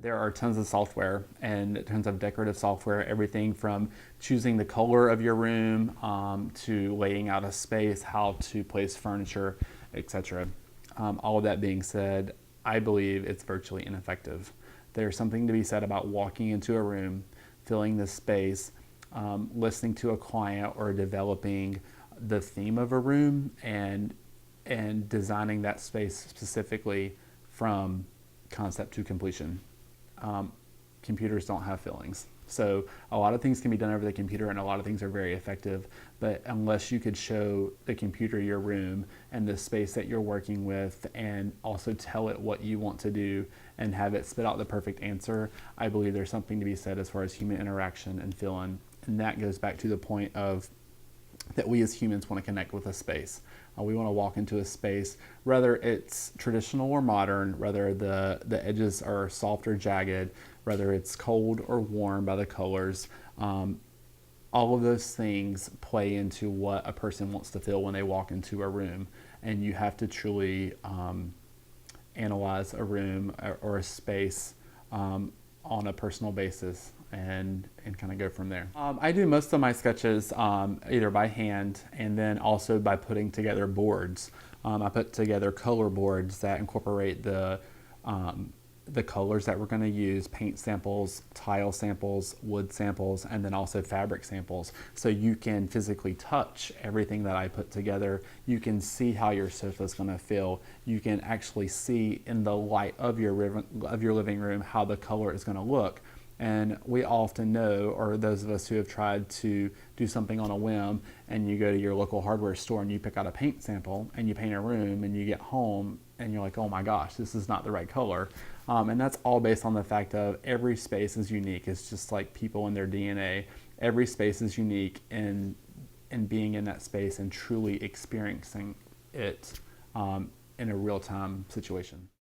There are tons of software and tons of decorative software, everything from choosing the color of your room to laying out a space, how to place furniture, etc. All of that being said, I believe it's virtually ineffective. There's something to be said about walking into a room, filling the space, listening to a client or developing the theme of a room and designing that space specifically from concept to completion. Computers don't have feelings. So a lot of things can be done over the computer and a lot of things are very effective, but unless you could show the computer your room and the space that you're working with and also tell it what you want to do and have it spit out the perfect answer, I believe there's something to be said as far as human interaction and feeling. And that goes back to the point of that we as humans want to connect with a space. We want to walk into a space, whether it's traditional or modern, whether the edges are soft or jagged, whether it's cold or warm by the colors. All of those things play into what a person wants to feel when they walk into a room. And you have to truly analyze a room or a space on a personal basis and kind of go from there. I do most of my sketches either by hand and then also by putting together boards. I put together color boards that incorporate the colors that we're going to use, paint samples, tile samples, wood samples, and then also fabric samples. So you can physically touch everything that I put together. You can see how your sofa is going to feel. You can actually see in the light of your living room how the color is going to look. And we often know, or those of us who have tried to do something on a whim, and you go to your local hardware store and you pick out a paint sample and you paint a room and you get home and you're like, oh my gosh, this is not the right color. And that's all based on the fact of every space is unique. It's just like people and their DNA. Every space is unique in being in that space and truly experiencing it in a real-time situation.